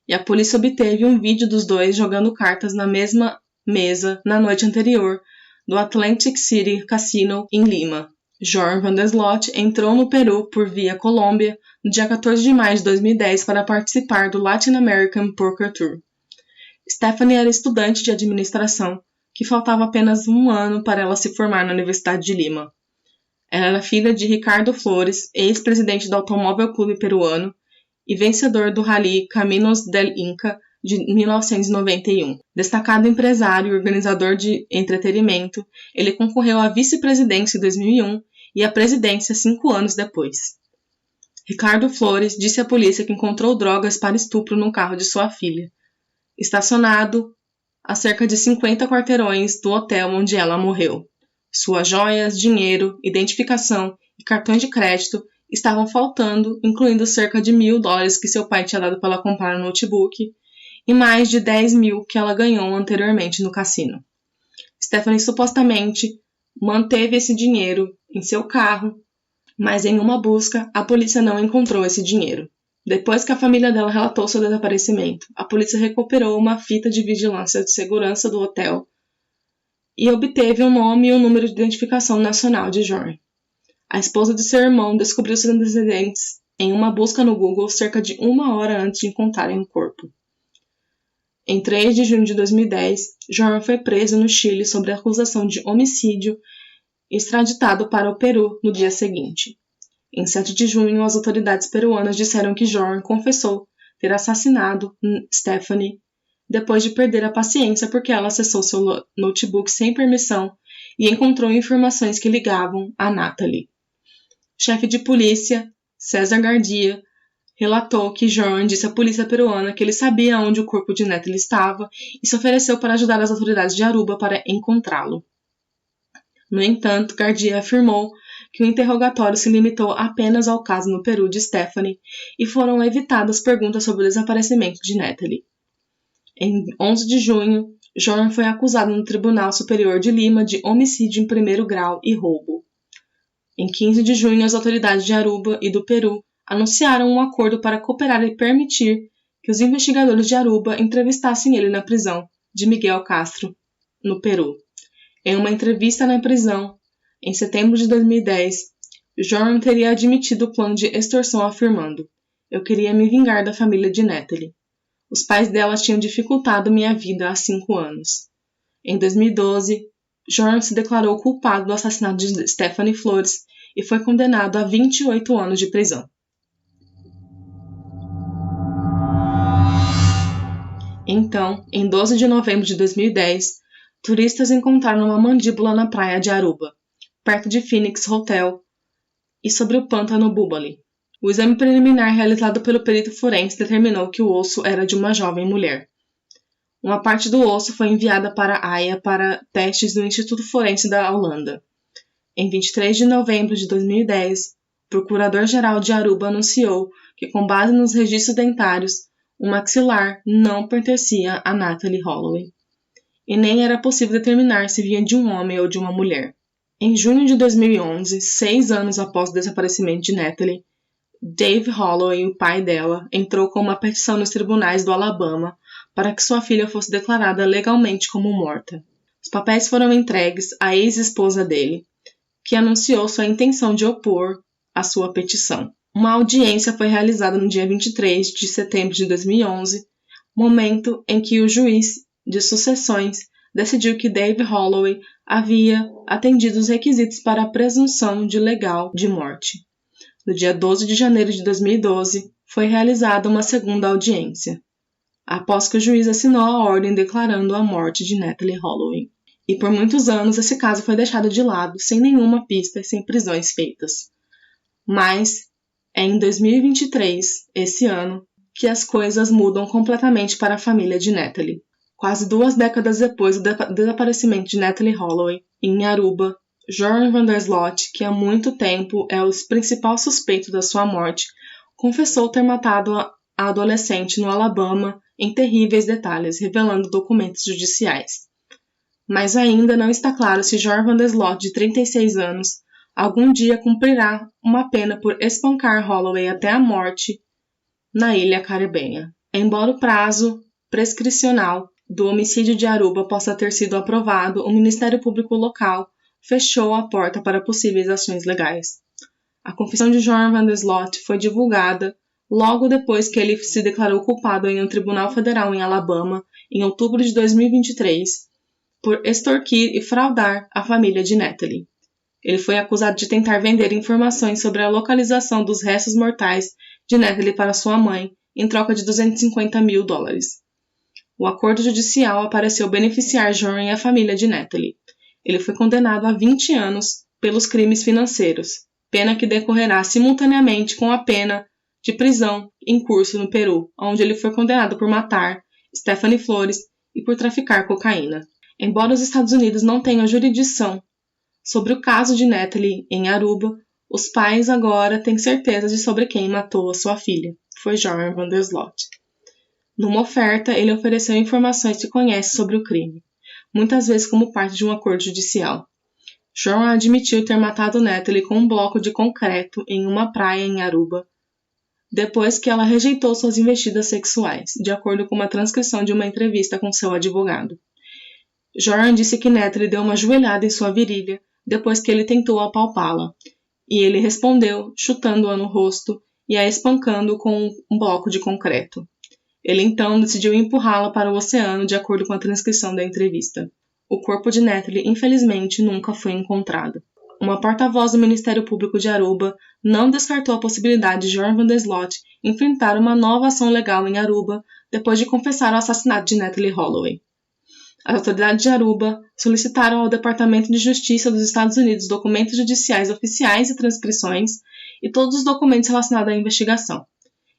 E a polícia obteve um vídeo dos dois jogando cartas na mesma mesa na noite anterior do Atlantic City Casino em Lima. Jorn van der Sloot entrou no Peru por via Colômbia no dia 14 de maio de 2010 para participar do Latin American Poker Tour. Stephanie era estudante de administração, que faltava apenas um ano para ela se formar na Universidade de Lima. Ela era filha de Ricardo Flores, ex-presidente do Automóvel Clube Peruano e vencedor do Rally Caminos del Inca de 1991. Destacado empresário e organizador de entretenimento, ele concorreu à vice-presidência em 2001 e à presidência 5 anos depois. Ricardo Flores disse à polícia que encontrou drogas para estupro no carro de sua filha, estacionado a cerca de 50 quarteirões do hotel onde ela morreu. Suas joias, dinheiro, identificação e cartões de crédito estavam faltando, incluindo cerca de $1.000 que seu pai tinha dado para ela comprar no notebook e mais de 10 mil que ela ganhou anteriormente no cassino. Stephanie supostamente manteve esse dinheiro em seu carro, mas em uma busca, a polícia não encontrou esse dinheiro. Depois que a família dela relatou seu desaparecimento, a polícia recuperou uma fita de vigilância de segurança do hotel e obteve o nome e o número de identificação nacional de Jorn. A esposa de seu irmão descobriu seus antecedentes em uma busca no Google cerca de 1 hora antes de encontrarem o corpo. Em 3 de junho de 2010, Jorn foi preso no Chile sob a acusação de homicídio e extraditado para o Peru no dia seguinte. Em 7 de junho, as autoridades peruanas disseram que Jorn confessou ter assassinado Stephanie depois de perder a paciência porque ela acessou seu notebook sem permissão e encontrou informações que ligavam a Natalie. O chefe de polícia, César Gardia, relatou que Jorn disse à polícia peruana que ele sabia onde o corpo de Natalie estava e se ofereceu para ajudar as autoridades de Aruba para encontrá-lo. No entanto, Gardia afirmou que o interrogatório se limitou apenas ao caso no Peru de Stephanie e foram evitadas perguntas sobre o desaparecimento de Natalie. Em 11 de junho, Jorn foi acusado no Tribunal Superior de Lima de homicídio em primeiro grau e roubo. Em 15 de junho, as autoridades de Aruba e do Peru anunciaram um acordo para cooperar e permitir que os investigadores de Aruba entrevistassem ele na prisão de Miguel Castro, no Peru. Em uma entrevista na prisão, em setembro de 2010, Jorn teria admitido o plano de extorsão afirmando: "Eu queria me vingar da família de Natalie. Os pais dela tinham dificultado minha vida há 5 anos. Em 2012, Jorn se declarou culpado do assassinato de Stephanie Flores e foi condenado a 28 anos de prisão. Então, em 12 de novembro de 2010, turistas encontraram uma mandíbula na praia de Aruba, perto de Phoenix Hotel e sobre o pântano Bubali. O exame preliminar realizado pelo perito forense determinou que o osso era de uma jovem mulher. Uma parte do osso foi enviada para a Haia para testes do Instituto Forense da Holanda. Em 23 de novembro de 2010, o procurador-geral de Aruba anunciou que, com base nos registros dentários, o maxilar não pertencia a Natalie Holloway, e nem era possível determinar se vinha de um homem ou de uma mulher. Em junho de 2011, 6 anos após o desaparecimento de Natalie, Dave Holloway, o pai dela, entrou com uma petição nos tribunais do Alabama para que sua filha fosse declarada legalmente como morta. Os papéis foram entregues à ex-esposa dele, que anunciou sua intenção de opor a sua petição. Uma audiência foi realizada no dia 23 de setembro de 2011, momento em que o juiz de sucessões decidiu que Dave Holloway havia atendido os requisitos para a presunção de legal de morte. No dia 12 de janeiro de 2012, foi realizada uma segunda audiência, após que o juiz assinou a ordem declarando a morte de Natalie Holloway. E por muitos anos esse caso foi deixado de lado, sem nenhuma pista e sem prisões feitas. Mas é em 2023, esse ano, que as coisas mudam completamente para a família de Natalie. Quase 2 décadas depois do desaparecimento de Natalie Holloway, em Aruba, Jorn van der Sloot, que há muito tempo é o principal suspeito da sua morte, confessou ter matado a adolescente no Alabama em terríveis detalhes, revelando documentos judiciais. Mas ainda não está claro se Jorn van der Sloot, de 36 anos, algum dia cumprirá uma pena por espancar Holloway até a morte na ilha caribenha. Embora o prazo prescricional do homicídio de Aruba possa ter sido aprovado, o Ministério Público local fechou a porta para possíveis ações legais. A confissão de Jorn van der Sloot foi divulgada logo depois que ele se declarou culpado em um tribunal federal em Alabama, em outubro de 2023, por extorquir e fraudar a família de Natalie. Ele foi acusado de tentar vender informações sobre a localização dos restos mortais de Natalie para sua mãe, em troca de $250 mil. O acordo judicial pareceu beneficiar Jorn e a família de Natalie. Ele foi condenado a 20 anos pelos crimes financeiros, pena que decorrerá simultaneamente com a pena de prisão em curso no Peru, onde ele foi condenado por matar Stephanie Flores e por traficar cocaína. Embora os Estados Unidos não tenham jurisdição sobre o caso de Natalie em Aruba, os pais agora têm certeza de sobre quem matou a sua filha. Foi Joran van der Sloot. Numa oferta, ele ofereceu informações que conhece sobre o crime, muitas vezes como parte de um acordo judicial. Joran admitiu ter matado Natalie com um bloco de concreto em uma praia em Aruba, depois que ela rejeitou suas investidas sexuais, de acordo com uma transcrição de uma entrevista com seu advogado. Joran disse que Natalie deu uma joelhada em sua virilha depois que ele tentou apalpá-la, e ele respondeu chutando-a no rosto e a espancando com um bloco de concreto. Ele então decidiu empurrá-la para o oceano, de acordo com a transcrição da entrevista. O corpo de Natalie, infelizmente, nunca foi encontrado. Uma porta-voz do Ministério Público de Aruba não descartou a possibilidade de Joran van der Sloot enfrentar uma nova ação legal em Aruba depois de confessar o assassinato de Natalie Holloway. As autoridades de Aruba solicitaram ao Departamento de Justiça dos Estados Unidos documentos judiciais oficiais e transcrições e todos os documentos relacionados à investigação,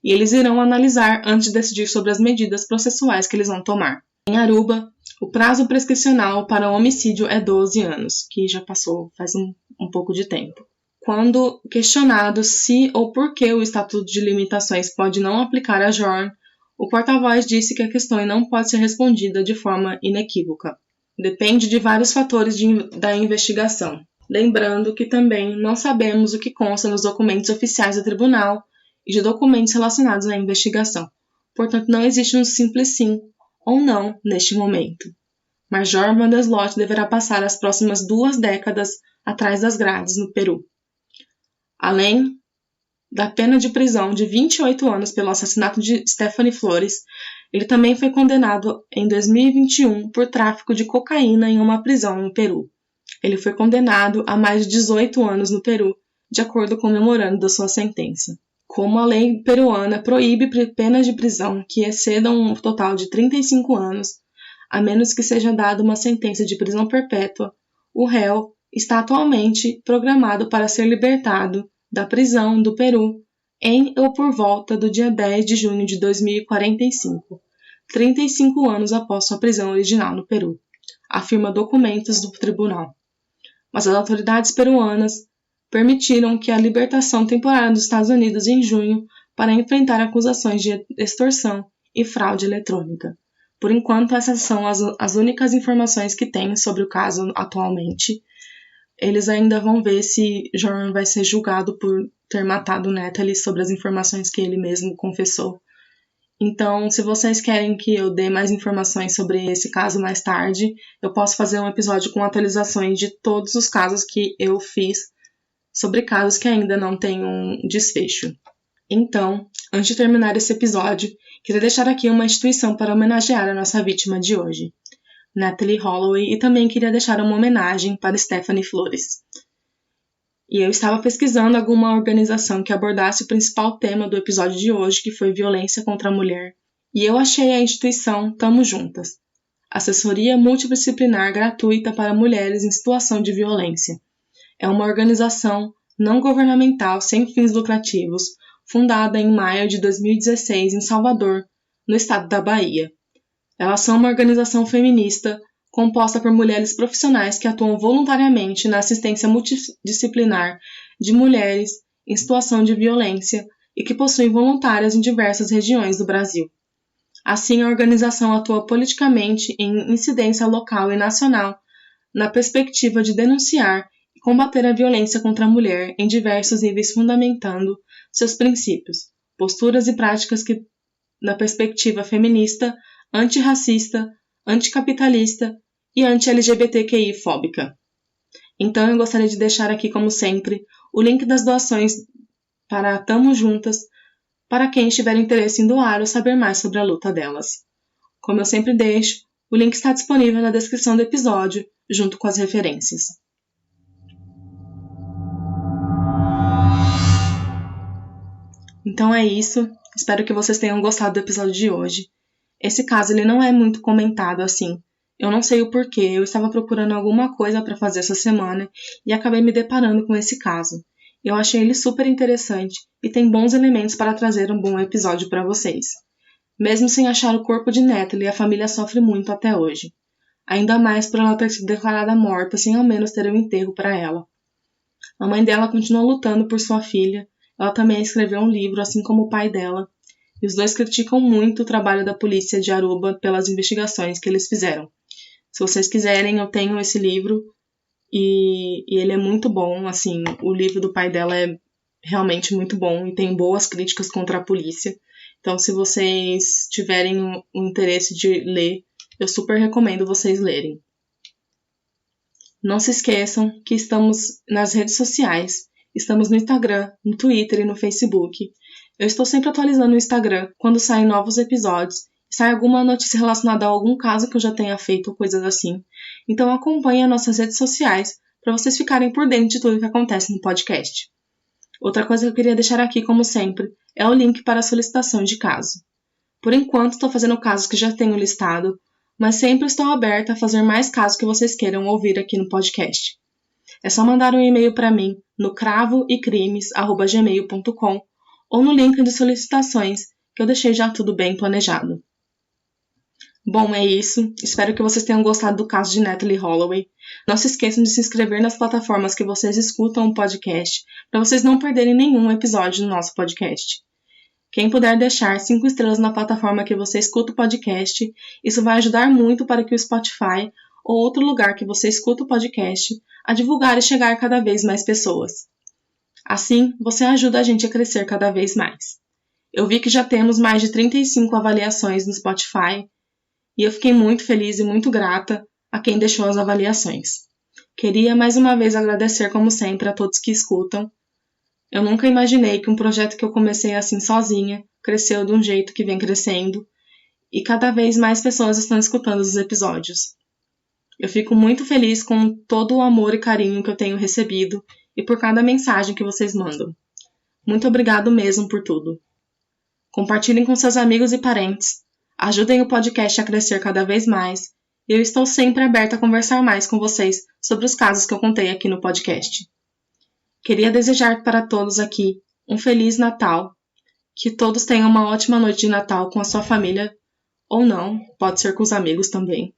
e eles irão analisar antes de decidir sobre as medidas processuais que eles vão tomar. Em Aruba, o prazo prescricional para o homicídio é 12 anos, que já passou faz um pouco de tempo. Quando questionado se ou por que o Estatuto de Limitações pode não aplicar a Joran, o porta-voz disse que a questão não pode ser respondida de forma inequívoca. Depende de vários fatores da investigação. Lembrando que também não sabemos o que consta nos documentos oficiais do tribunal e de documentos relacionados à investigação. Portanto, não existe um simples sim ou não neste momento. Mas Joran van der Sloot deverá passar as próximas 2 décadas atrás das grades no Peru. Além da pena de prisão de 28 anos pelo assassinato de Stephanie Flores, ele também foi condenado em 2021 por tráfico de cocaína em uma prisão no Peru. Ele foi condenado a mais de 18 anos no Peru, de acordo com o memorando da sua sentença. Como a lei peruana proíbe penas de prisão que excedam um total de 35 anos, a menos que seja dada uma sentença de prisão perpétua, o réu está atualmente programado para ser libertado da prisão do Peru em ou por volta do dia 10 de junho de 2045, 35 anos após sua prisão original no Peru, afirma documentos do tribunal. Mas as autoridades peruanas permitiram que a libertação temporária dos Estados Unidos em junho para enfrentar acusações de extorsão e fraude eletrônica. Por enquanto, essas são as únicas informações que tem sobre o caso atualmente. Eles ainda vão ver se Joran vai ser julgado por ter matado Natalie sobre as informações que ele mesmo confessou. Então, se vocês querem que eu dê mais informações sobre esse caso mais tarde, eu posso fazer um episódio com atualizações de todos os casos que eu fiz sobre casos que ainda não têm um desfecho. Então, antes de terminar esse episódio, queria deixar aqui uma instituição para homenagear a nossa vítima de hoje, Natalie Holloway, e também queria deixar uma homenagem para Stephanie Flores. E eu estava pesquisando alguma organização que abordasse o principal tema do episódio de hoje, que foi violência contra a mulher, e eu achei a instituição Tamo Juntas, assessoria multidisciplinar gratuita para mulheres em situação de violência. É uma organização não governamental sem fins lucrativos, fundada em maio de 2016 em Salvador, no estado da Bahia. Elas são uma organização feminista composta por mulheres profissionais que atuam voluntariamente na assistência multidisciplinar de mulheres em situação de violência e que possuem voluntárias em diversas regiões do Brasil. Assim, a organização atua politicamente em incidência local e nacional na perspectiva de denunciar e combater a violência contra a mulher em diversos níveis, fundamentando seus princípios, posturas e práticas que, na perspectiva feminista, antirracista, anticapitalista e anti-LGBTQI-fóbica. Então eu gostaria de deixar aqui, como sempre, o link das doações para Tamo Juntas, para quem tiver interesse em doar ou saber mais sobre a luta delas. Como eu sempre deixo, o link está disponível na descrição do episódio, junto com as referências. Então é isso, espero que vocês tenham gostado do episódio de hoje. Esse caso ele não é muito comentado assim, eu não sei o porquê, eu estava procurando alguma coisa para fazer essa semana e acabei me deparando com esse caso. Eu achei ele super interessante e tem bons elementos para trazer um bom episódio para vocês. Mesmo sem achar o corpo de Natalie, a família sofre muito até hoje. Ainda mais por ela ter sido declarada morta sem ao menos ter um enterro para ela. A mãe dela continua lutando por sua filha. Ela também escreveu um livro, assim como o pai dela. E os dois criticam muito o trabalho da polícia de Aruba pelas investigações que eles fizeram. Se vocês quiserem, eu tenho esse livro e ele é muito bom. Assim, o livro do pai dela é realmente muito bom e tem boas críticas contra a polícia. Então, se vocês tiverem o interesse de ler, eu super recomendo vocês lerem. Não se esqueçam que estamos nas redes sociais. Estamos no Instagram, no Twitter e no Facebook. Eu estou sempre atualizando no Instagram quando saem novos episódios. Sai alguma notícia relacionada a algum caso que eu já tenha feito ou coisas assim. Então acompanhe as nossas redes sociais para vocês ficarem por dentro de tudo que acontece no podcast. Outra coisa que eu queria deixar aqui, como sempre, é o link para a solicitação de caso. Por enquanto, estou fazendo casos que já tenho listado, mas sempre estou aberta a fazer mais casos que vocês queiram ouvir aqui no podcast. É só mandar um e-mail para mim no cravoecrimes@gmail.com ou no link de solicitações, que eu deixei já tudo bem planejado. Bom, é isso. Espero que vocês tenham gostado do caso de Natalie Holloway. Não se esqueçam de se inscrever nas plataformas que vocês escutam o podcast, para vocês não perderem nenhum episódio do nosso podcast. Quem puder deixar 5 estrelas na plataforma que você escuta o podcast, isso vai ajudar muito para que o Spotify ou outro lugar que você escuta o podcast a divulgar e chegar a cada vez mais pessoas. Assim, você ajuda a gente a crescer cada vez mais. Eu vi que já temos mais de 35 avaliações no Spotify e eu fiquei muito feliz e muito grata a quem deixou as avaliações. Queria mais uma vez agradecer, como sempre, a todos que escutam. Eu nunca imaginei que um projeto que eu comecei assim sozinha cresceu de um jeito que vem crescendo e cada vez mais pessoas estão escutando os episódios. Eu fico muito feliz com todo o amor e carinho que eu tenho recebido e por cada mensagem que vocês mandam. Muito obrigado mesmo por tudo. Compartilhem com seus amigos e parentes, ajudem o podcast a crescer cada vez mais e eu estou sempre aberta a conversar mais com vocês sobre os casos que eu contei aqui no podcast. Queria desejar para todos aqui um Feliz Natal, que todos tenham uma ótima noite de Natal com a sua família, ou não, pode ser com os amigos também.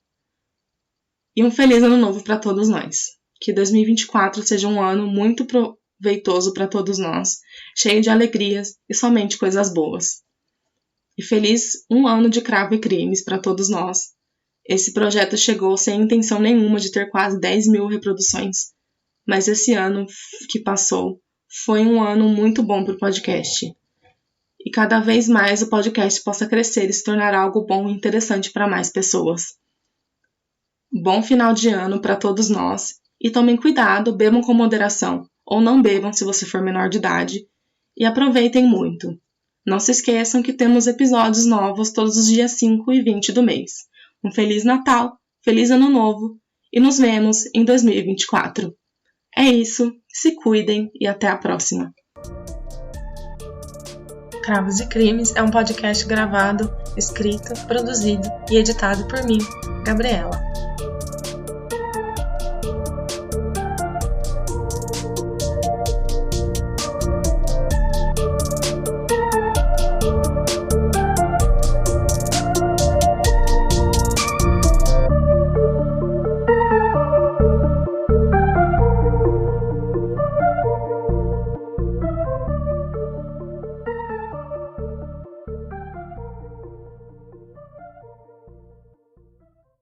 E um Feliz Ano Novo para todos nós. Que 2024 seja um ano muito proveitoso para todos nós, cheio de alegrias e somente coisas boas. E feliz um ano de Cravo e Crimes para todos nós. Esse projeto chegou sem intenção nenhuma de ter quase 10 mil reproduções, mas esse ano que passou foi um ano muito bom para o podcast. E cada vez mais o podcast possa crescer e se tornar algo bom e interessante para mais pessoas. Bom final de ano para todos nós e tomem cuidado, bebam com moderação ou não bebam se você for menor de idade e aproveitem muito. Não se esqueçam que temos episódios novos todos os dias 5 e 20 do mês. Um Feliz Natal, Feliz Ano Novo e nos vemos em 2024. É isso, se cuidem e até a próxima. Cravos e Crimes é um podcast gravado, escrito, produzido e editado por mim, Gabriela.